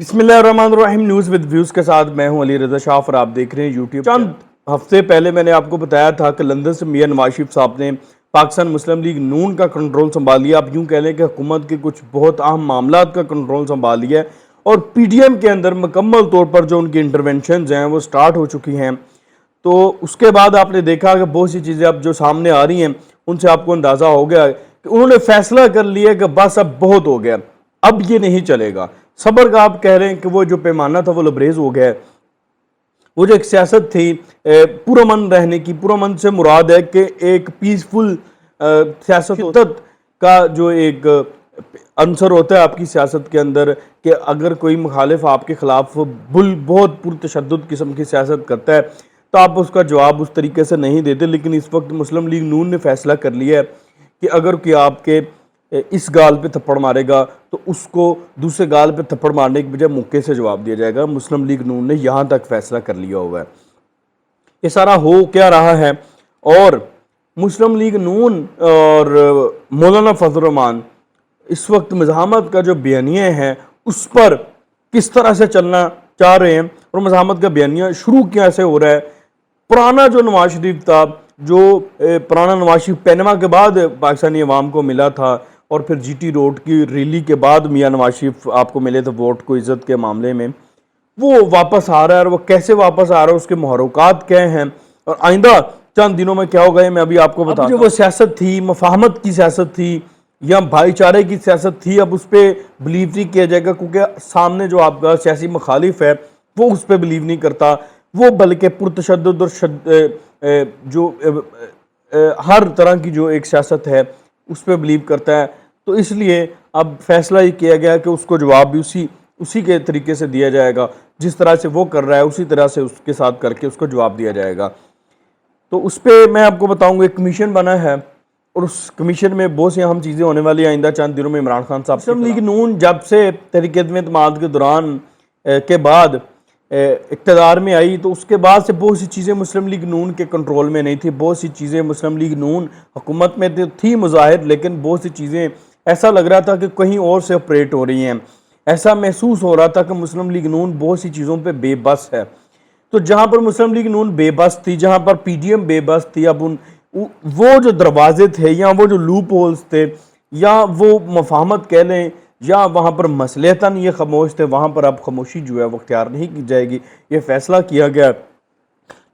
बिस्मिल्लाहिर्रहमानिर्रहीम news with views के साथ मैं हूं अली रज़ा शाह और आप देख रहे हैं यूट्यूब। चंद हफ्ते पहले मैंने आपको बताया था कि लंदन से मियां नवाज शरीफ साहब ने पाकिस्तान मुस्लिम लीग नून का कंट्रोल संभाल लिया। आप यूं कह लें कि हुकूमत के कुछ बहुत अहम मामलात का कंट्रोल संभाल लिया है और पीडीएम के अंदर मुकम्मल तौर पर जो उनकी इंटरवेंशंस हैं वो स्टार्ट हो चुकी हैं। तो उसके बाद आपने देखा कि बहुत सी चीज़ें अब जो सामने आ रही हैं उनसे आपको अंदाज़ा हो गया कि उन्होंने फैसला कर लिया कि बस अब बहुत हो गया, अब ये नहीं चलेगा। सब्र का आप कह रहे हैं कि वो जो पैमाना था वो लबरेज हो गया है। वो जो एक सियासत थी पुरअमन रहने की, पुरअमन से मुराद है कि एक पीसफुल सियासत का जो एक अंसर होता है आपकी सियासत के अंदर कि अगर कोई मुखालिफ आपके खिलाफ बहुत पुरतशद्दुद किस्म की सियासत करता है तो आप उसका जवाब उस तरीके से नहीं देते। लेकिन इस वक्त मुस्लिम लीग नून ने फैसला कर लिया है कि अगर कोई आपके इस गाल पे थप्पड़ मारेगा तो उसको दूसरे गाल पे थप्पड़ मारने के बजाय मुक्के से जवाब दिया जाएगा। मुस्लिम लीग नून ने यहाँ तक फैसला कर लिया हुआ है। ये सारा हो क्या रहा है और मुस्लिम लीग नून और मौलाना फजल रहमान इस वक्त मज़ाहमत का जो बयानिया है उस पर किस तरह से चलना चाह रहे हैं और मज़ाहमत का बयानिया शुरू कैसे हो रहा है। पुराना जो नवाज शरीफ था, जो पुराना नवाज शरीफ पैनमा के बाद पाकिस्तानी अवाम को मिला था और फिर जीटी रोड की रैली के बाद मियां नवाज शरीफ आपको मिले थे वोट को इज़्ज़त के मामले में, वो वापस आ रहा है और वो कैसे वापस आ रहा है, उसके मुहर्रकात क्या हैं और आइंदा चंद दिनों में क्या होगा ये मैं अभी आपको बता। जो वो सियासत थी, मफाहमत की सियासत थी या भाईचारे की सियासत थी, अब उस पर बिलीव नहीं किया जाएगा क्योंकि सामने जो आपका सियासी मुखालिफ है वो उस पर बिलीव नहीं करता, वो बल्कि पुरतशद्दुद और जो हर तरह की जो एक सियासत है उस पर बिलीव करता है। तो इसलिए अब फैसला ये किया गया कि उसको जवाब भी उसी के तरीके से दिया जाएगा, जिस तरह से वो कर रहा है उसी तरह से उसके साथ करके उसको जवाब दिया जाएगा। तो उस पर मैं आपको बताऊंगा एक कमीशन बना है और उस कमीशन में बहुत सी अहम चीज़ें होने वाली हैं आइंदा चंद दिनों में। इमरान खान साहब मुस्लिम लीग नून जब से तहरीक-ए-एतमाद के दौरान के बाद इक़्तिदार में आई तो उसके बाद से बहुत सी चीज़ें मुस्लिम लीग नून के कंट्रोल में नहीं थी। बहुत सी चीज़ें मुस्लिम लीग नून हुकूमत में थी मुज़ाहिर, लेकिन बहुत सी चीज़ें ऐसा लग रहा था कि कहीं और से ऑपरेट हो रही हैं। ऐसा महसूस हो रहा था कि मुस्लिम लीग नून बहुत सी चीज़ों पे बेबस है। तो जहाँ पर मुस्लिम लीग नून बेबस थी, जहाँ पर पीडीएम बेबस थी, अब वो जो दरवाजे थे या वो जो लूप होल्स थे या वो मफाहमत कह लें या वहाँ पर मसलहतन ये खामोश थे, वहाँ पर अब खामोशी जो है वो अख्तियार नहीं की जाएगी। ये फैसला किया गया।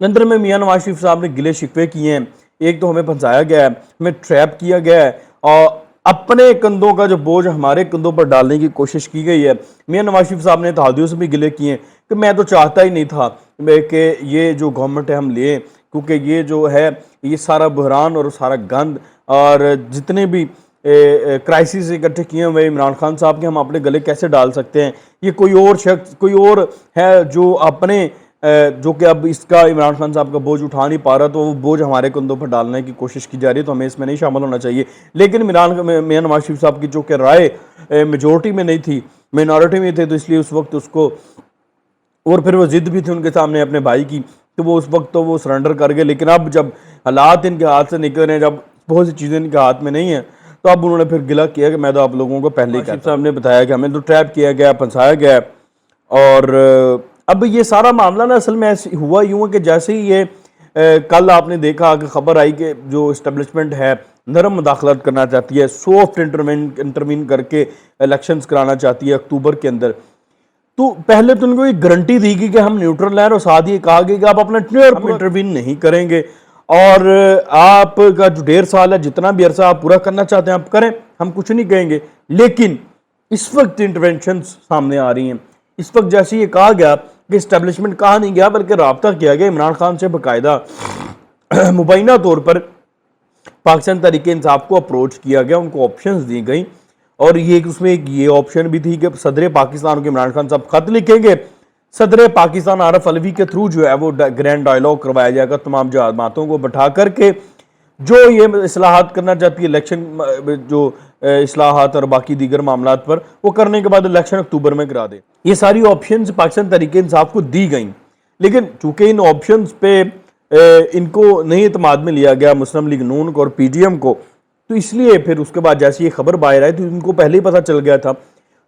लंदन में मियां नवाज शरीफ साहब ने गिले शिकवे किए हैं। एक तो हमें फंसाया गया है, हमें ट्रैप किया गया है और अपने कंधों का जो बोझ हमारे कंधों पर डालने की कोशिश की गई है। मियां नवाज शरीफ साहब ने तहादियों से भी गिले किए हैं कि मैं तो चाहता ही नहीं था कि ये जो गवर्नमेंट है हम लें, क्योंकि ये जो है ये सारा बहरान और सारा गंद और जितने भी क्राइसिस इकट्ठे किए हुए इमरान खान साहब के हम अपने गले कैसे डाल सकते हैं। ये कोई और शख्स कोई और है जो अपने जो कि अब इसका इमरान खान साहब का बोझ उठा नहीं पा रहा, तो वो बोझ हमारे कंधों पर डालने की कोशिश की जा रही है, तो हमें इसमें नहीं शामिल होना चाहिए। लेकिन मियां नवाज शरीफ साहब की जो कि राय मेजोरिटी में नहीं थी, मिनॉरिटी में थे, तो इसलिए उस वक्त उसको और फिर वो ज़िद भी थी उनके सामने अपने भाई की, तो वो उस वक्त तो वो सरेंडर कर गए। लेकिन अब जब हालात इनके हाथ से निकल रहे हैं, जब बहुत सी चीज़ें इनके हाथ में नहीं है, तो अब उन्होंने फिर गिला किया कि मैं तो आप लोगों को पहले ही साहब ने बताया कि हमें तो ट्रैप किया गया, फंसाया गया। और अब ये सारा मामला ना असल में ऐसे हुआ यूँ है कि जैसे ही ये कल आपने देखा कि खबर आई कि जो इस्टेब्लिशमेंट है नरम मुदाखलत करना चाहती है, सॉफ्ट इंटरवीन करके इलेक्शंस कराना चाहती है अक्टूबर के अंदर। तो पहले तो उनको एक गारंटी दी गई कि हम न्यूट्रल हैं और साथ ही कहा गया कि आप अपना इंटरवीन नहीं करेंगे और आपका जो 1.5 साल है, जितना भी अरसा आप पूरा करना चाहते हैं आप करें, हम कुछ नहीं कहेंगे। लेकिन इस वक्त इंटरवेंशन सामने आ रही हैं। इस वक्त जैसे ये कहा गया कि इस्टेब्लिशमेंट कहा नहीं गया बल्कि राब्ता किया गया इमरान खान से बाकायदा मुबैना तौर पर पाकिस्तान तहरीक इंसाफ को अप्रोच किया गया, उनको ऑप्शंस दी गई और ये उसमें एक ये ऑप्शन भी थी कि सदर पाकिस्तान को इमरान खान साहब खत लिखेंगे, सदर पाकिस्तान आरफ अलवी के थ्रू जो है वो ग्रैंड डायलॉग करवाया जाएगा तमाम जमातों को बैठा करके जो ये इस्लाहात करना चाहती है, इलेक्शन जो इस्लाहात और बाकी दीगर मामलात पर वो करने के बाद इलेक्शन अक्टूबर में करा दे। ये सारी ऑप्शंस पाकिस्तान तहरीक इंसाफ को दी गई, लेकिन चूंकि इन ऑप्शंस पे इनको नहीं एतमाद में लिया गया मुस्लिम लीग नून को और पीडीएम को, तो इसलिए फिर उसके बाद जैसे ये खबर बाहर आई तो इनको पहले ही पता चल गया था।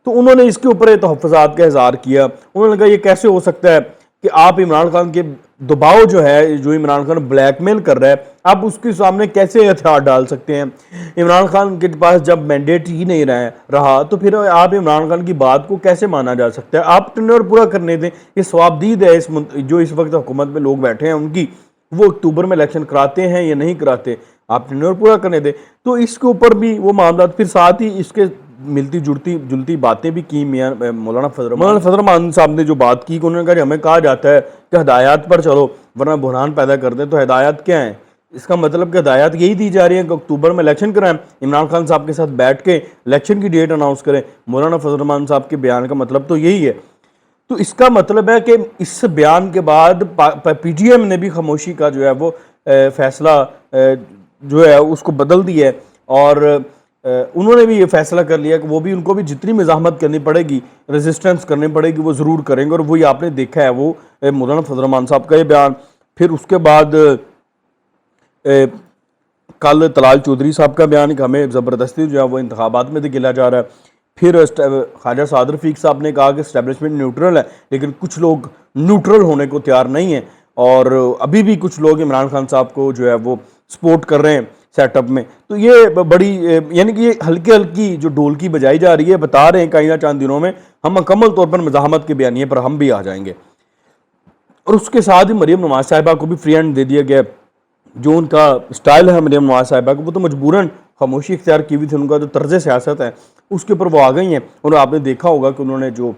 تو انہوں نے اس کے اوپر تحفظات کا اظہار کیا. انہوں نے کہا یہ کیسے ہو سکتا ہے کہ آپ عمران خان کے دباؤ جو ہے، جو عمران خان بلیک میل کر رہا ہے، آپ اس کے سامنے کیسے ہتھیار ڈال سکتے ہیں؟ عمران خان کے پاس جب مینڈیٹ ہی نہیں رہا تو پھر آپ عمران خان کی بات کو کیسے مانا جا سکتا ہے؟ آپ ٹینیور پورا کرنے دیں. یہ ثوابدید ہے جو اس وقت حکومت میں لوگ بیٹھے ہیں ان کی، وہ اکتوبر میں الیکشن کراتے ہیں یا نہیں کراتے، آپ ٹینیور پورا کرنے دیں. تو اس کے اوپر بھی وہ معاملات، پھر ساتھ ہی اس کے ملتی جلتی باتیں بھی کی مولانا فضل الرحمان صاحب نے جو بات کی کہ انہوں نے کہا کہ ہمیں کہا جاتا ہے کہ ہدایات پر چلو ورنہ بحران پیدا کر دیں. تو ہدایات کیا ہیں؟ اس کا مطلب کہ ہدایات یہی دی جا رہی ہیں کہ اکتوبر میں الیکشن کرائیں، عمران خان صاحب کے ساتھ بیٹھ کے الیکشن کی ڈیٹ اناؤنس کریں. مولانا فضل الرحمان صاحب کے بیان کا مطلب تو یہی ہے. تو اس کا مطلب ہے کہ اس بیان کے بعد پی ٹی ایم نے بھی خاموشی کا جو ہے وہ فیصلہ جو ہے اس کو بدل دیا ہے، اور انہوں نے بھی یہ فیصلہ کر لیا کہ وہ بھی، ان کو بھی جتنی مزاحمت کرنی پڑے گی، ریزسٹنس کرنی پڑے گی، وہ ضرور کریں گے. اور وہی آپ نے دیکھا ہے، وہ مولانا فضل الرحمان صاحب کا یہ بیان. پھر اس کے بعد کل طلال چودھری صاحب کا بیان کہ ہمیں زبردستی جو ہے وہ انتخابات میں دھکیلا جا رہا ہے. پھر خواجہ سعد رفیق صاحب نے کہا کہ اسٹیبلشمنٹ نیوٹرل ہے، لیکن کچھ لوگ نیوٹرل ہونے کو تیار نہیں ہیں، اور ابھی بھی کچھ لوگ عمران خان صاحب کو جو ہے وہ سپورٹ کر رہے ہیں سیٹ اپ میں. تو یہ بڑی، یعنی کہ یہ ہلکی جو ڈھولکی بجائی جا رہی ہے، بتا رہے ہیں کہ آئندہ چند دنوں میں ہم مکمل طور پر مزاحمت کے بیانیے پر ہم بھی آ جائیں گے. اور اس کے ساتھ ہی مریم نواز صاحبہ کو بھی فری ہینڈ دے دیا گیا. جو ان کا سٹائل ہے مریم نواز صاحبہ کو، وہ تو مجبوراً خاموشی اختیار کی ہوئی تھی. ان کا جو طرز سیاست ہے اس کے اوپر وہ آ گئی ہیں. اور آپ نے دیکھا ہوگا کہ انہوں نے جو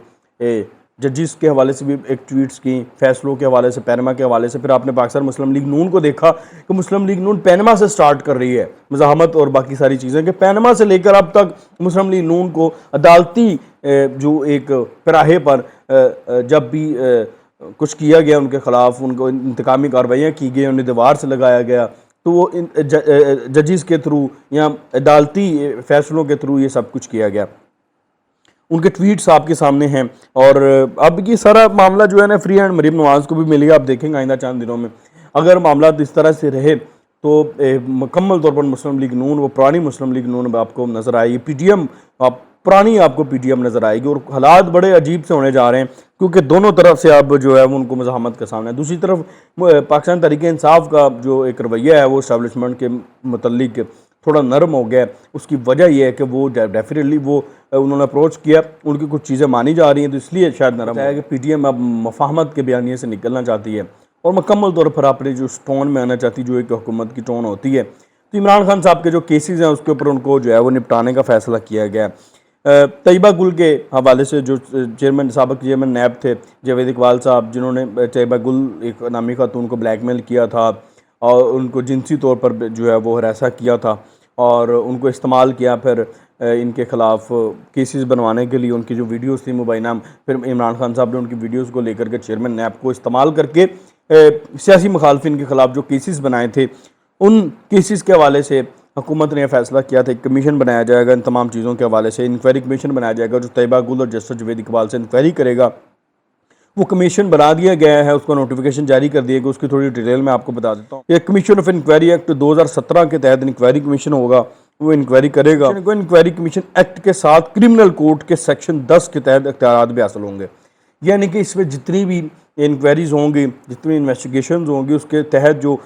ججز کے حوالے سے بھی ایک ٹویٹس کی، فیصلوں کے حوالے سے، پینما کے حوالے سے. پھر آپ نے پاکستان مسلم لیگ نون کو دیکھا کہ مسلم لیگ نون پینما سے سٹارٹ کر رہی ہے مزاحمت اور باقی ساری چیزیں، کہ پینما سے لے کر اب تک مسلم لیگ نون کو عدالتی جو ایک پیراہے پر جب بھی کچھ کیا گیا ان کے خلاف، ان کو انتقامی کارروائیاں کی گئی، انہیں دیوار سے لگایا گیا، تو وہ ججز کے تھرو یا عدالتی فیصلوں کے تھرو یہ سب کچھ کیا گیا. ان کے ٹویٹس آپ کے سامنے ہیں. اور اب یہ سارا معاملہ جو ہے نا فری ہینڈ مریم نواز کو بھی ملے گا. آپ دیکھیں گے آئندہ چند دنوں میں اگر معاملات اس طرح سے رہے تو مکمل طور پر مسلم لیگ نون، وہ پرانی مسلم لیگ نون آپ کو نظر آئے گی، پی ٹی ایم پرانی آپ کو پی ٹی ایم نظر آئے گی. اور حالات بڑے عجیب سے ہونے جا رہے ہیں کیونکہ دونوں طرف سے اب جو ہے وہ ان کو مزاحمت کا سامنا ہے. دوسری طرف پاکستان تحریک انصاف کا جو ایک رویہ ہے وہ اسٹیبلشمنٹ کے متعلق تھوڑا نرم ہو گیا ہے. اس کی وجہ یہ ہے کہ وہ ڈیفینیٹلی وہ انہوں نے اپروچ کیا، ان کی کچھ چیزیں مانی جا رہی ہیں، تو اس لیے شاید نرم ہے کہ پی ٹی ایم اب مفاہمت کے بیانیے سے نکلنا چاہتی ہے اور مکمل طور پر اپنے جو ٹون میں آنا چاہتی ہے، جو ایک حکومت کی ٹون ہوتی ہے. تو عمران خان صاحب کے جو کیسز ہیں اس کے اوپر ان کو جو ہے وہ نپٹانے کا فیصلہ کیا گیا. طیبہ گل کے حوالے سے جو سابق چیئرمین نیب تھے جاوید اقبال صاحب، جنہوں نے طیبہ گل ایک نامی خاتون کو بلیک میل کیا تھا اور ان کو جنسی طور پر جو ہے وہ ہراساں کیا تھا اور ان کو استعمال کیا، پھر ان کے خلاف کیسز بنوانے کے لیے ان کی جو ویڈیوز تھی مبینہ، پھر عمران خان صاحب نے ان کی ویڈیوز کو لے کر کے چیئرمین نیب کو استعمال کر کے سیاسی مخالفین کے خلاف جو کیسز بنائے تھے، ان کیسز کے حوالے سے حکومت نے یہ فیصلہ کیا تھا ایک کمیشن بنایا جائے گا. ان تمام چیزوں کے حوالے سے انکوائری کمیشن بنایا جائے گا جو طیبہ گل اور جسٹس جاوید اقبال سے انکوائری کرے گا. وہ کمیشن بنا دیا گیا ہے، اس کو نوٹیفیکیشن جاری کر دیا گیا. اس کی تھوڑی ڈیٹیل میں آپ کو بتا دیتا ہوں. یہ کمیشن آف انکوائری ایکٹ 2017 کے تحت انکوائری کمیشن ہوگا، وہ انکوائری کرے گا. انکوائری کمیشن ایکٹ کے ساتھ کرمنل کوڈ کے سیکشن 10 کے تحت اختیارات بھی حاصل ہوں گے. یعنی کہ اس میں جتنی بھی انکوائریز ہوں گی، جتنی انویسٹیگیشنز ہوں گی، اس کے تحت جو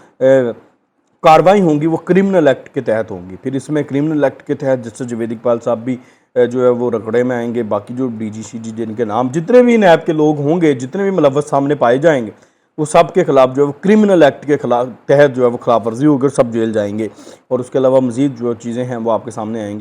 کاروائی ہوں گی وہ کرمنل ایکٹ کے تحت ہوں گی. پھر اس میں کرمنل ایکٹ کے تحت جسٹس جاوید اقبال صاحب بھی جو ہے وہ رگڑے میں آئیں گے. باقی جو ڈی جی سی جی جن کے نام جتنے بھی نیب کے لوگ ہوں گے، جتنے بھی ملوث سامنے پائے جائیں گے، وہ سب کے خلاف جو ہے وہ کرمنل ایکٹ کے خلاف تحت جو ہے وہ خلاف ورزی ہوگی اور سب جیل جائیں گے. اور اس کے علاوہ مزید جو چیزیں ہیں وہ آپ کے سامنے آئیں گی.